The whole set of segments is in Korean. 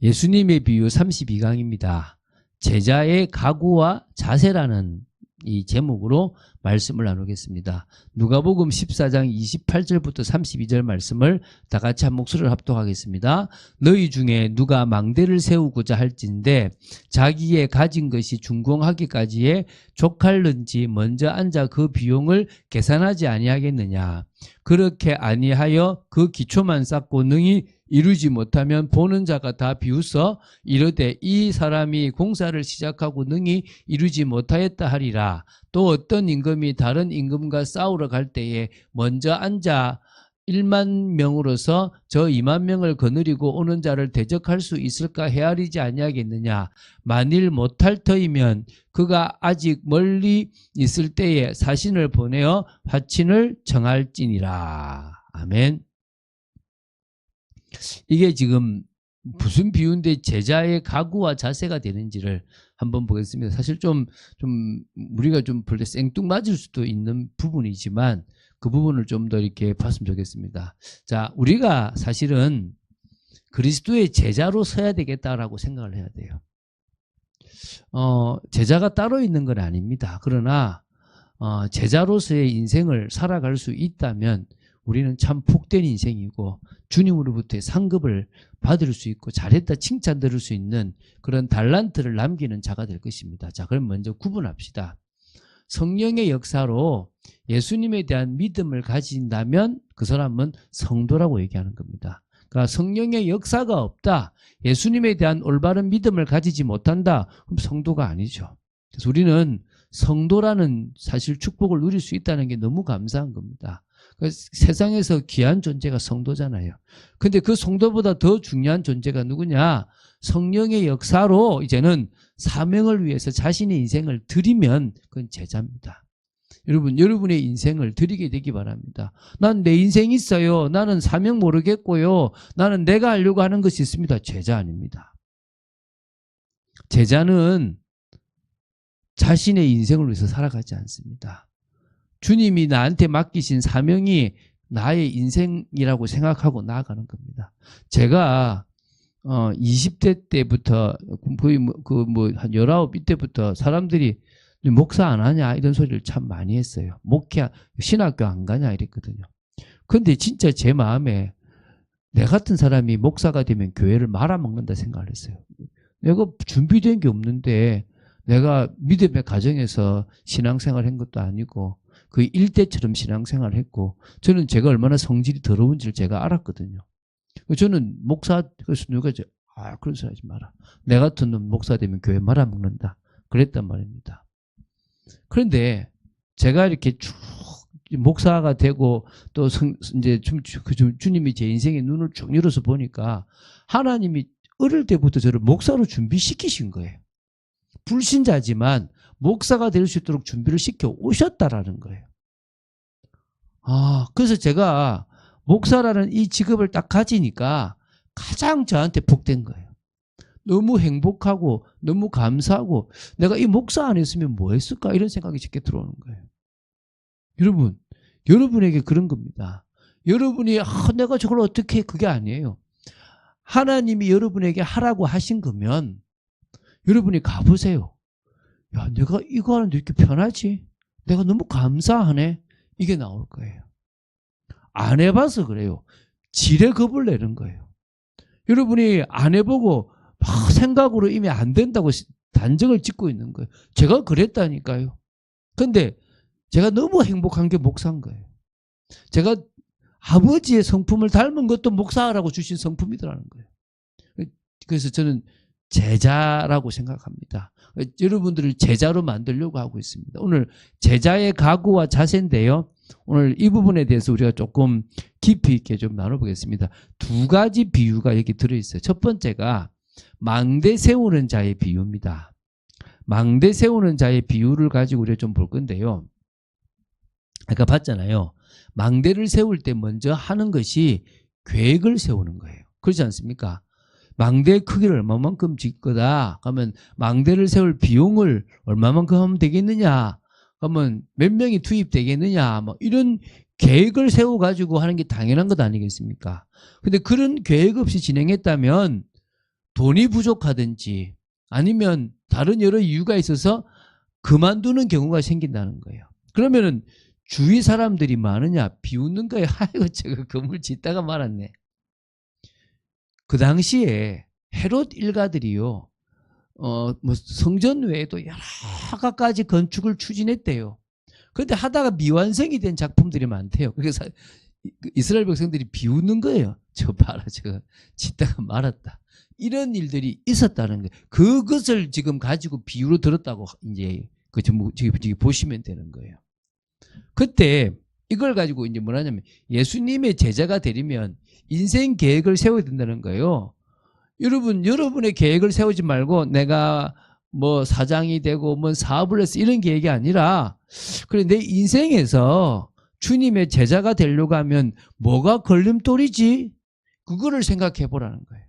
예수님의 비유 32강입니다. 제자의 각오와 자세라는 이 제목으로 말씀을 나누겠습니다. 누가복음 14장 28절부터 32절 말씀을 다 같이 한 목소리를 합독하겠습니다. 너희 중에 누가 망대를 세우고자 할진대 자기의 가진 것이 준공하기까지에 족할는지 먼저 앉아 그 비용을 계산하지 아니하겠느냐. 그렇게 아니하여 그 기초만 쌓고 능히 이루지 못하면 보는 자가 다 비웃어 이르되 이 사람이 공사를 시작하고 능히 이루지 못하였다 하리라. 또 어떤 임금이 다른 임금과 싸우러 갈 때에 먼저 앉아 1만 명으로서 저 2만 명을 거느리고 오는 자를 대적할 수 있을까 헤아리지 아니하겠느냐. 만일 못할 터이면 그가 아직 멀리 있을 때에 사신을 보내어 화친을 정할지니라. 아멘. 이게 지금 무슨 비유인데 제자의 각오와 자세가 되는지를 한번 보겠습니다. 사실 좀 우리가 좀 별로 생뚱맞을 수도 있는 부분이지만 그 부분을 좀 더 이렇게 봤으면 좋겠습니다. 자, 우리가 사실은 그리스도의 제자로 서야 되겠다라고 생각을 해야 돼요. 제자가 따로 있는 건 아닙니다. 그러나 제자로서의 인생을 살아갈 수 있다면 우리는 참 복된 인생이고 주님으로부터의 상급을 받을 수 있고 잘했다 칭찬 들을 수 있는 그런 달란트를 남기는 자가 될 것입니다. 자, 그럼 먼저 구분합시다. 성령의 역사로 예수님에 대한 믿음을 가진다면 그 사람은 성도라고 얘기하는 겁니다. 그러니까 성령의 역사가 없다, 예수님에 대한 올바른 믿음을 가지지 못한다, 그럼 성도가 아니죠. 그래서 우리는 성도라는 사실 축복을 누릴 수 있다는 게 너무 감사한 겁니다. 세상에서 귀한 존재가 성도잖아요. 근데 그 성도보다 더 중요한 존재가 누구냐? 성령의 역사로 이제는 사명을 위해서 자신의 인생을 드리면 그건 제자입니다. 여러분의 인생을 드리게 되기 바랍니다. 난 내 인생이 있어요. 나는 사명 모르겠고요. 나는 내가 하려고 하는 것이 있습니다. 제자 아닙니다. 제자는 자신의 인생을 위해서 살아가지 않습니다. 주님이 나한테 맡기신 사명이 나의 인생이라고 생각하고 나아가는 겁니다. 제가 20대 때부터 거의 한 19, 이때부터 사람들이 목사 안 하냐 이런 소리를 참 많이 했어요. 목회, 신학교 안 가냐 이랬거든요. 근데 진짜 제 마음에 내 같은 사람이 목사가 되면 교회를 말아먹는다 생각을 했어요. 내가 준비된 게 없는데 내가 믿음의 가정에서 신앙생활 한 것도 아니고 그 일대처럼 신앙생활을 했고 저는 제가 얼마나 성질이 더러운지를 제가 알았거든요. 저는 목사, 그래서 누가 그런 소리 하지 마라. 내 같은 놈 목사 되면 교회 말아먹는다. 그랬단 말입니다. 그런데 제가 이렇게 쭉 목사가 되고 또 이제 주님이 제 인생의 눈을 쭉 열어서 보니까 하나님이 어릴 때부터 저를 목사로 준비시키신 거예요. 불신자지만 목사가 될 수 있도록 준비를 시켜 오셨다라는 거예요. 그래서 제가 목사라는 이 직업을 딱 가지니까 가장 저한테 복된 거예요. 너무 행복하고 너무 감사하고 내가 이 목사 안 했으면 뭐 했을까 이런 생각이 쉽게 들어오는 거예요. 여러분에게 그런 겁니다. 여러분이 내가 저걸 어떻게 해, 그게 아니에요. 하나님이 여러분에게 하라고 하신 거면 여러분이 가보세요. 야, 내가 이거 하는데 이렇게 편하지? 내가 너무 감사하네? 이게 나올 거예요. 안 해봐서 그래요. 지레 겁을 내는 거예요. 여러분이 안 해보고 막 생각으로 이미 안 된다고 단정을 짓고 있는 거예요. 제가 그랬다니까요. 근데 제가 너무 행복한 게 목사인 거예요. 제가 아버지의 성품을 닮은 것도 목사라고 주신 성품이더라는 거예요. 그래서 저는 제자라고 생각합니다. 여러분들을 제자로 만들려고 하고 있습니다. 오늘 제자의 각오와 자세인데요. 오늘 이 부분에 대해서 우리가 조금 깊이 있게 좀 나눠보겠습니다. 두 가지 비유가 여기 들어있어요. 첫 번째가 망대 세우는 자의 비유입니다. 망대 세우는 자의 비유를 가지고 우리가 좀 볼 건데요. 아까 봤잖아요. 망대를 세울 때 먼저 하는 것이 계획을 세우는 거예요. 그렇지 않습니까? 망대의 크기를 얼마만큼 질 거다. 그러면 망대를 세울 비용을 얼마만큼 하면 되겠느냐. 그러면 몇 명이 투입되겠느냐. 뭐 이런 계획을 세워가지고 하는 게 당연한 것 아니겠습니까? 근데 그런 계획 없이 진행했다면 돈이 부족하든지 아니면 다른 여러 이유가 있어서 그만두는 경우가 생긴다는 거예요. 그러면은 주위 사람들이 많으냐 비웃는 거예요. 아이고 제가 건물 짓다가 말았네. 그 당시에 헤롯 일가들이요. 뭐 성전 외에도 여러 가지 건축을 추진했대요. 그런데 하다가 미완성이 된 작품들이 많대요. 그래서 이스라엘 백성들이 비웃는 거예요. 저 봐라, 제가 짓다가 말았다. 이런 일들이 있었다는 거예요. 그것을 지금 가지고 비유로 들었다고 이제 지금 보시면 되는 거예요. 그때 이걸 가지고 이제 뭐냐면 예수님의 제자가 되려면 인생 계획을 세워야 된다는 거예요. 여러분의 계획을 세우지 말고 내가 뭐 사장이 되고 뭐 사업을 해서 이런 계획이 아니라 그래 내 인생에서 주님의 제자가 되려고 하면 뭐가 걸림돌이지? 그거를 생각해 보라는 거예요.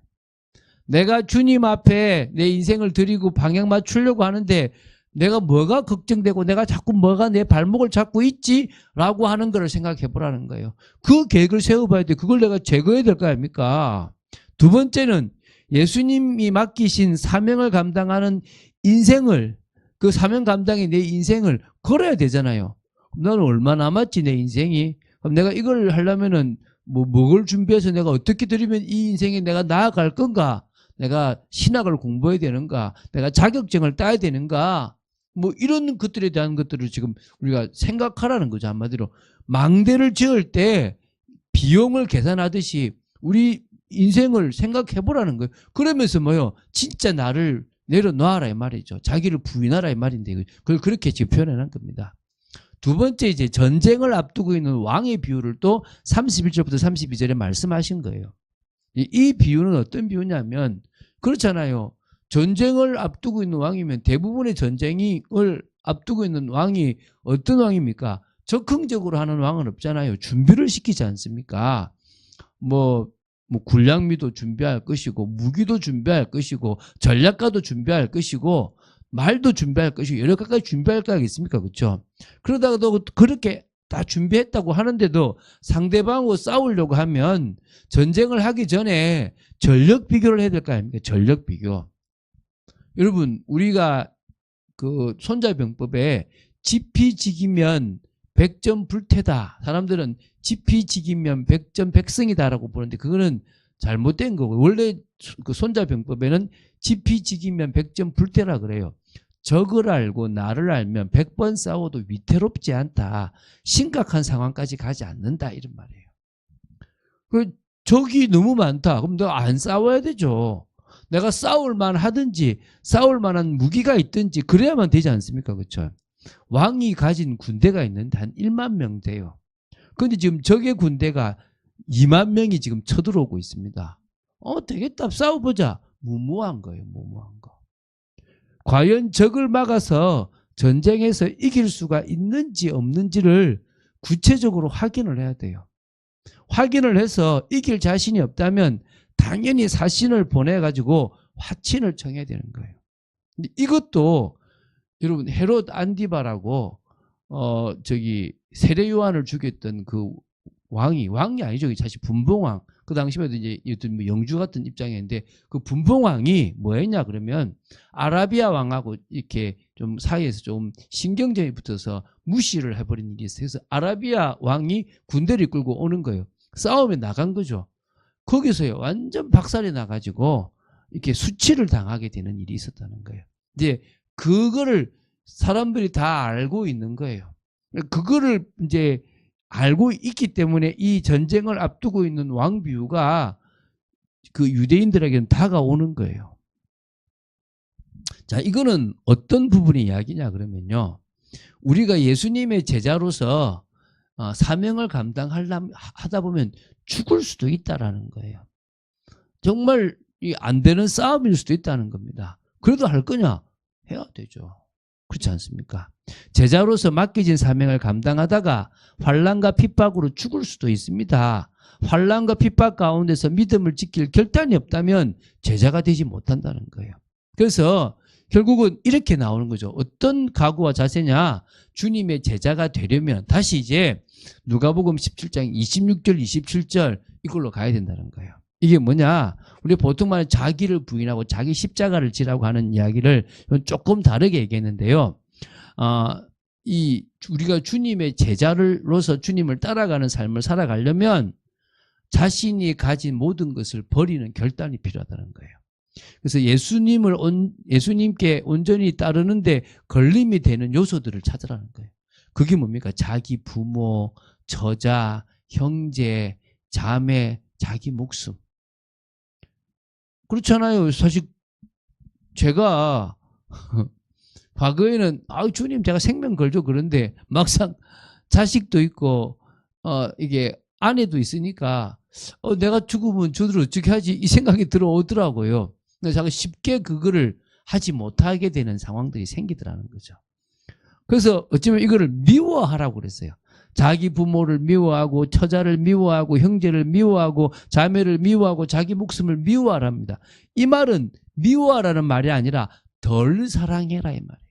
내가 주님 앞에 내 인생을 드리고 방향 맞추려고 하는데 내가 뭐가 걱정되고 내가 자꾸 뭐가 내 발목을 잡고 있지? 라고 하는 거를 생각해 보라는 거예요. 그 계획을 세워봐야 돼. 그걸 내가 제거해야 될 거 아닙니까? 두 번째는 예수님이 맡기신 사명을 감당하는 인생을, 그 사명 감당의 내 인생을 걸어야 되잖아요. 너는 얼마 남았지 내 인생이? 그럼 내가 이걸 하려면은 뭘 준비해서 내가 어떻게 드리면 이 인생에 내가 나아갈 건가? 내가 신학을 공부해야 되는가? 내가 자격증을 따야 되는가? 뭐 이런 것들에 대한 것들을 지금 우리가 생각하라는 거죠. 한마디로 망대를 지을 때 비용을 계산하듯이 우리 인생을 생각해 보라는 거예요. 그러면서 뭐요? 진짜 나를 내려놓아라 이 말이죠. 자기를 부인하라 이 말인데 그걸 그렇게 지금 표현한 겁니다. 두 번째 이제 전쟁을 앞두고 있는 왕의 비유를 또 31절부터 32절에 말씀하신 거예요. 이 비유는 어떤 비유냐면 그렇잖아요. 전쟁을 앞두고 있는 왕이면 대부분의 전쟁을 앞두고 있는 왕이 어떤 왕입니까? 적극적으로 하는 왕은 없잖아요. 준비를 시키지 않습니까? 뭐 군량미도 준비할 것이고 무기도 준비할 것이고 전략가도 준비할 것이고 말도 준비할 것이고 여러 가지 준비할 거 있습니까? 그렇죠? 그러다가도 그렇게 다 준비했다고 하는데도 상대방하고 싸우려고 하면 전쟁을 하기 전에 전력 비교를 해야 될 거 아닙니까? 전력 비교. 여러분 우리가 그 손자병법에 지피지기면 100점 불태다. 사람들은 지피지기면 100점 백승이다라고 보는데 그거는 잘못된 거고 원래 그 손자병법에는 지피지기면 100점 불태라 그래요. 적을 알고 나를 알면 100번 싸워도 위태롭지 않다. 심각한 상황까지 가지 않는다 이런 말이에요. 그 적이 너무 많다. 그럼 너 안 싸워야 되죠. 내가 싸울 만하든지 싸울 만한 무기가 있든지 그래야만 되지 않습니까? 그렇죠? 왕이 가진 군대가 있는데 한 1만 명 돼요. 그런데 지금 적의 군대가 2만 명이 지금 쳐들어오고 있습니다. 되겠다. 싸워보자. 무모한 거예요. 무모한 거. 과연 적을 막아서 전쟁에서 이길 수가 있는지 없는지를 구체적으로 확인을 해야 돼요. 확인을 해서 이길 자신이 없다면 당연히 사신을 보내가지고 화친을 청해야 되는 거예요. 근데 이것도 여러분 헤롯 안디바라고 세례 요한을 죽였던 그 왕이 아니죠. 사실 분봉왕. 그 당시에도 이제 뭐 영주 같은 입장이었는데 그 분봉왕이 뭐 했냐 그러면 아라비아 왕하고 이렇게 좀 사이에서 좀 신경전이 붙어서 무시를 해버린 일이 있어요. 그래서 아라비아 왕이 군대를 끌고 오는 거예요. 싸움에 나간 거죠. 거기서요 완전 박살이 나가지고 이렇게 수치를 당하게 되는 일이 있었다는 거예요. 이제 그거를 사람들이 다 알고 있는 거예요. 그거를 이제 알고 있기 때문에 이 전쟁을 앞두고 있는 왕비유가 그 유대인들에게는 다가오는 거예요. 자, 이거는 어떤 부분의 이야기냐 그러면요. 우리가 예수님의 제자로서 사명을 감당하다 보면 죽을 수도 있다라는 거예요. 정말 안 되는 싸움일 수도 있다는 겁니다. 그래도 할 거냐? 해야 되죠. 그렇지 않습니까? 제자로서 맡겨진 사명을 감당하다가 환난과 핍박으로 죽을 수도 있습니다. 환난과 핍박 가운데서 믿음을 지킬 결단이 없다면 제자가 되지 못한다는 거예요. 그래서 결국은 이렇게 나오는 거죠. 어떤 각오와 자세냐? 주님의 제자가 되려면 다시 이제 누가복음 17장 26절 27절 이걸로 가야 된다는 거예요. 이게 뭐냐? 우리 보통 말하는 자기를 부인하고 자기 십자가를 지라고 하는 이야기를 조금 다르게 얘기했는데요. 우리가 주님의 제자로서 주님을 따라가는 삶을 살아가려면 자신이 가진 모든 것을 버리는 결단이 필요하다는 거예요. 그래서 예수님께 온전히 따르는데 걸림이 되는 요소들을 찾으라는 거예요. 그게 뭡니까? 자기 부모, 처자, 형제, 자매, 자기 목숨. 그렇잖아요. 사실 제가 과거에는 주님 제가 생명 걸죠 그런데 막상 자식도 있고 이게 아내도 있으니까 내가 죽으면 저들 어떻게 하지 이 생각이 들어오더라고요. 근데 제가 쉽게 그거를 하지 못하게 되는 상황들이 생기더라는 거죠. 그래서 어쩌면 이거를 미워하라고 그랬어요. 자기 부모를 미워하고 처자를 미워하고 형제를 미워하고 자매를 미워하고 자기 목숨을 미워하랍니다. 이 말은 미워하라는 말이 아니라 덜 사랑해라 이 말이에요.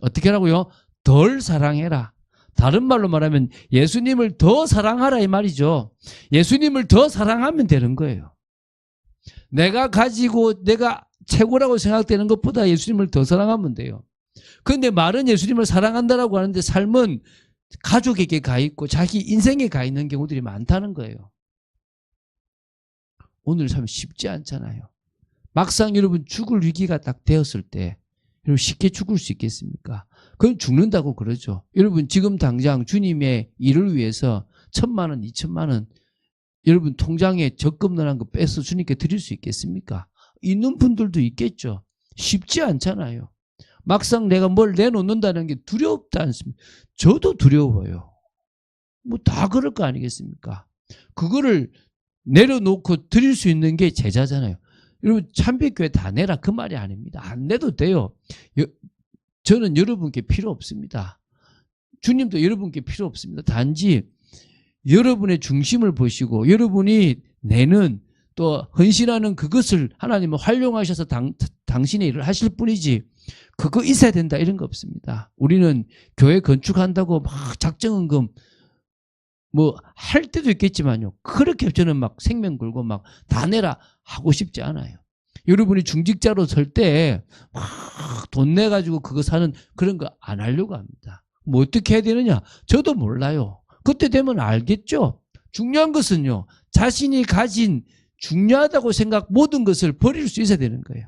어떻게 하라고요? 덜 사랑해라. 다른 말로 말하면 예수님을 더 사랑하라 이 말이죠. 예수님을 더 사랑하면 되는 거예요. 내가 가지고 내가 최고라고 생각되는 것보다 예수님을 더 사랑하면 돼요. 그런데 말은 예수님을 사랑한다라고 하는데 삶은 가족에게 가 있고 자기 인생에 가 있는 경우들이 많다는 거예요. 오늘 참 쉽지 않잖아요. 막상 여러분 죽을 위기가 딱 되었을 때 여러분 쉽게 죽을 수 있겠습니까? 그건 죽는다고 그러죠. 여러분 지금 당장 주님의 일을 위해서 1,000만 원, 2,000만 원 여러분 통장에 적금 넣은 거 빼서 주님께 드릴 수 있겠습니까? 있는 분들도 있겠죠. 쉽지 않잖아요. 막상 내가 뭘 내놓는다는 게 두렵지 않습니까? 저도 두려워요. 뭐 다 그럴 거 아니겠습니까? 그거를 내려놓고 드릴 수 있는 게 제자잖아요. 여러분 참빛교회 다 내라 그 말이 아닙니다. 안 내도 돼요. 저는 여러분께 필요 없습니다. 주님도 여러분께 필요 없습니다. 단지 여러분의 중심을 보시고 여러분이 내는 또 헌신하는 그것을 하나님은 활용하셔서 당신의 일을 하실 뿐이지 그거 있어야 된다 이런 거 없습니다. 우리는 교회 건축한다고 막 작정헌금 뭐 할 때도 있겠지만요. 그렇게 저는 막 생명 걸고 막 다 내라 하고 싶지 않아요. 여러분이 중직자로 설 때 막 돈 내가지고 그거 사는 그런 거 안 하려고 합니다. 뭐 어떻게 해야 되느냐? 저도 몰라요. 그때 되면 알겠죠. 중요한 것은요. 자신이 가진 중요하다고 생각 모든 것을 버릴 수 있어야 되는 거예요.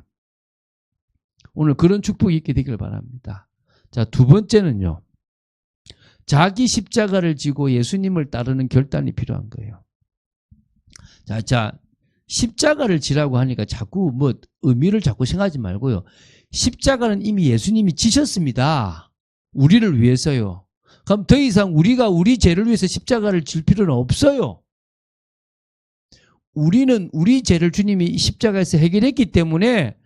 오늘 그런 축복이 있게 되길 바랍니다. 자, 두 번째는요. 자기 십자가를 지고 예수님을 따르는 결단이 필요한 거예요. 자, 십자가를 지라고 하니까 자꾸 뭐 의미를 자꾸 생각하지 말고요. 십자가는 이미 예수님이 지셨습니다. 우리를 위해서요. 그럼 더 이상 우리가 우리 죄를 위해서 십자가를 질 필요는 없어요. 우리는 우리 죄를 주님이 십자가에서 해결했기 때문에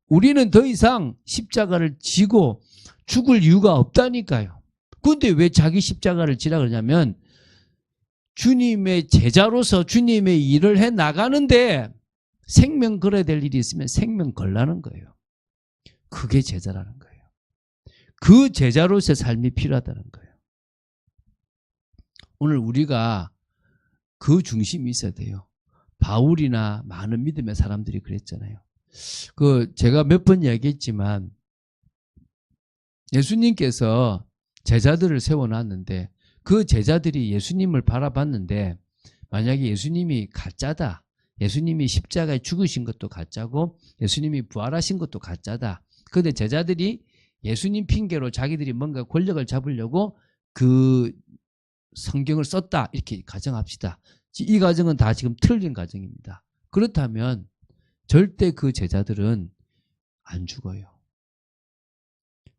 우리는 더 이상 십자가를 지고 죽을 이유가 없다니까요. 그런데 왜 자기 십자가를 지라 그러냐면 주님의 제자로서 주님의 일을 해 나가는데 생명 걸어야 될 일이 있으면 생명 걸라는 거예요. 그게 제자라는 거예요. 그 제자로서의 삶이 필요하다는 거예요. 오늘 우리가 그 중심이 있어야 돼요. 바울이나 많은 믿음의 사람들이 그랬잖아요. 제가 몇 번 이야기했지만 예수님께서 제자들을 세워놨는데 그 제자들이 예수님을 바라봤는데 만약에 예수님이 가짜다. 예수님이 십자가에 죽으신 것도 가짜고 예수님이 부활하신 것도 가짜다. 그런데 제자들이 예수님 핑계로 자기들이 뭔가 권력을 잡으려고 그 성경을 썼다. 이렇게 가정합시다. 이 가정은 다 지금 틀린 가정입니다. 그렇다면 절대 그 제자들은 안 죽어요.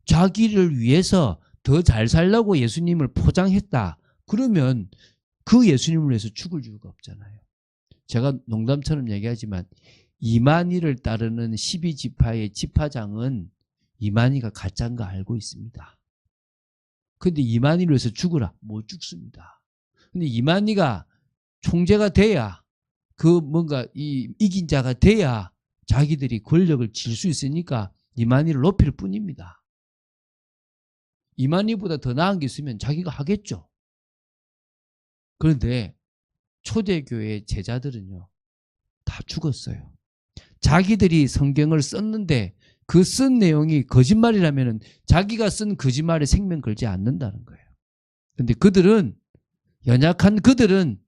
자기를 위해서 더 잘 살려고 예수님을 포장했다. 그러면 그 예수님을 위해서 죽을 이유가 없잖아요. 제가 농담처럼 얘기하지만 이만희를 따르는 12지파의 지파장은 이만희가 가짜인 거 알고 있습니다. 그런데 이만희를 위해서 죽으라. 못 죽습니다. 근데 이만희가 총재가 돼야 뭔가 이긴 자가 돼야 자기들이 권력을 질 수 있으니까 이만희를 높일 뿐입니다. 이만희보다 더 나은 게 있으면 자기가 하겠죠. 그런데 초대교회 제자들은요. 다 죽었어요. 자기들이 성경을 썼는데 그 쓴 내용이 거짓말이라면 자기가 쓴 거짓말에 생명 걸지 않는다는 거예요. 그런데 그들은, 연약한 그들은,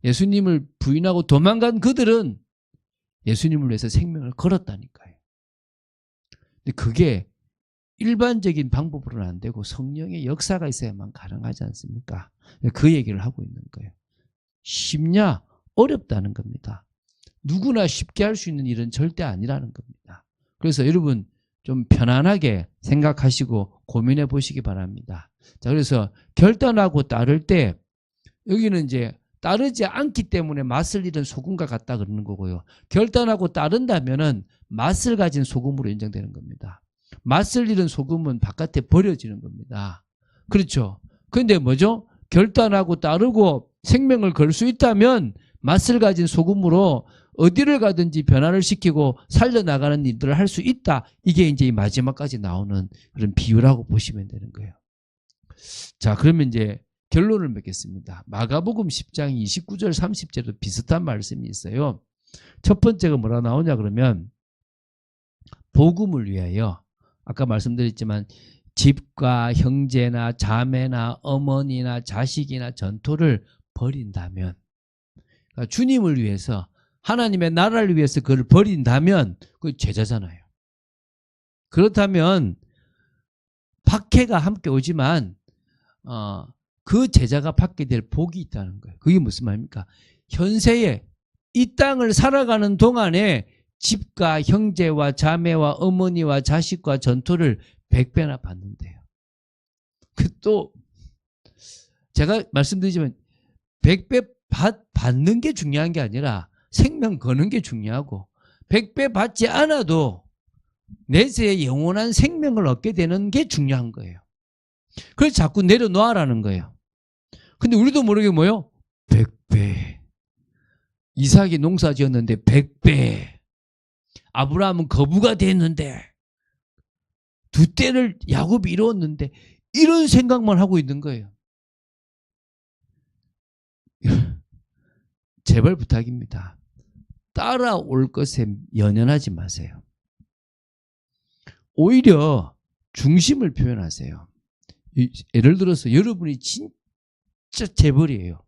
예수님을 부인하고 도망간 그들은 예수님을 위해서 생명을 걸었다니까요. 근데 그게 일반적인 방법으로는 안 되고 성령의 역사가 있어야만 가능하지 않습니까? 그 얘기를 하고 있는 거예요. 쉽냐? 어렵다는 겁니다. 누구나 쉽게 할 수 있는 일은 절대 아니라는 겁니다. 그래서 여러분 좀 편안하게 생각하시고 고민해 보시기 바랍니다. 자, 그래서 결단하고 따를 때 여기는 이제 따르지 않기 때문에 맛을 잃은 소금과 같다 그러는 거고요. 결단하고 따른다면은 맛을 가진 소금으로 인정되는 겁니다. 맛을 잃은 소금은 바깥에 버려지는 겁니다. 그렇죠? 그런데 뭐죠? 결단하고 따르고 생명을 걸 수 있다면 맛을 가진 소금으로 어디를 가든지 변화를 시키고 살려나가는 일들을 할 수 있다. 이게 이제 이 마지막까지 나오는 그런 비유라고 보시면 되는 거예요. 자, 그러면 이제 결론을 맺겠습니다. 마가복음 10장 29절 30절도 비슷한 말씀이 있어요. 첫 번째가 뭐라 나오냐 그러면 복음을 위하여, 아까 말씀드렸지만 집과 형제나 자매나 어머니나 자식이나 전토를 버린다면, 그러니까 주님을 위해서, 하나님의 나라를 위해서 그걸 버린다면 그 제자잖아요. 그렇다면 박해가 함께 오지만 그 제자가 받게 될 복이 있다는 거예요. 그게 무슨 말입니까? 현세에 이 땅을 살아가는 동안에 집과 형제와 자매와 어머니와 자식과 전토를 100배나 받는데요. 또 제가 말씀드리지만 100배 받는 게 중요한 게 아니라 생명 거는 게 중요하고, 100배 받지 않아도 내세에 영원한 생명을 얻게 되는 게 중요한 거예요. 그래서 자꾸 내려놓으라는 거예요. 근데 우리도 모르게 뭐요? 100배. 이삭이 농사 지었는데 100배. 아브라함은 거부가 됐는데 2때를 야곱이 이루었는데, 이런 생각만 하고 있는 거예요. 제발 부탁입니다. 따라올 것에 연연하지 마세요. 오히려 중심을 표현하세요. 예를 들어서 여러분이 진짜 재벌이에요.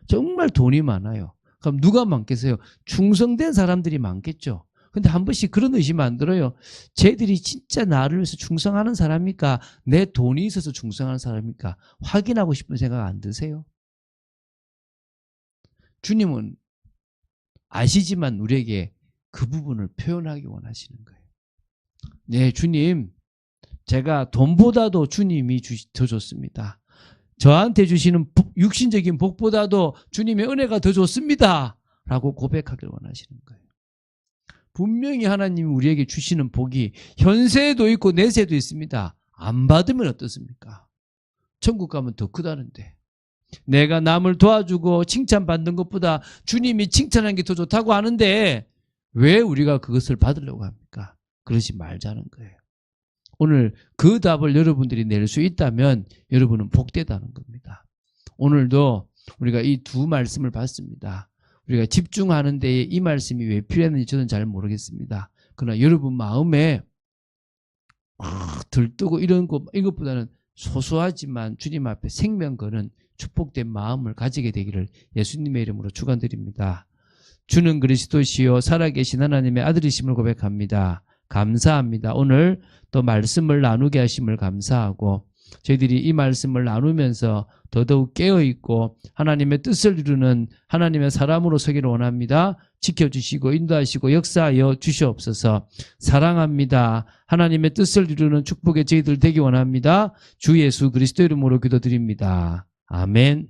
정말 돈이 많아요. 그럼 누가 많겠어요? 충성된 사람들이 많겠죠. 근데 한 번씩 그런 의심 안 들어요? 쟤들이 진짜 나를 위해서 충성하는 사람입니까? 내 돈이 있어서 충성하는 사람입니까? 확인하고 싶은 생각 안 드세요? 주님은 아시지만 우리에게 그 부분을 표현하기 원하시는 거예요. 네, 주님, 제가 돈보다도 주님이 더 좋습니다. 저한테 주시는 육신적인 복보다도 주님의 은혜가 더 좋습니다. 라고 고백하길 원하시는 거예요. 분명히 하나님이 우리에게 주시는 복이 현세에도 있고 내세에도 있습니다. 안 받으면 어떻습니까? 천국 가면 더 크다는데. 내가 남을 도와주고 칭찬받는 것보다 주님이 칭찬하는 게 더 좋다고 하는데 왜 우리가 그것을 받으려고 합니까? 그러지 말자는 거예요. 오늘 그 답을 여러분들이 낼 수 있다면 여러분은 복되다는 겁니다. 오늘도 우리가 이 두 말씀을 봤습니다. 우리가 집중하는 데에 이 말씀이 왜 필요했는지 저는 잘 모르겠습니다. 그러나 여러분 마음에 들뜨고 이런 이것보다는 소소하지만 주님 앞에 생명 거는 축복된 마음을 가지게 되기를 예수님의 이름으로 축원드립니다. 주는 그리스도시요 살아계신 하나님의 아들이심을 고백합니다. 감사합니다. 오늘 또 말씀을 나누게 하심을 감사하고, 저희들이 이 말씀을 나누면서 더더욱 깨어있고 하나님의 뜻을 이루는 하나님의 사람으로 서기를 원합니다. 지켜주시고 인도하시고 역사하여 주시옵소서. 사랑합니다. 하나님의 뜻을 이루는 축복의 저희들 되기 원합니다. 주 예수 그리스도 이름으로 기도드립니다. 아멘.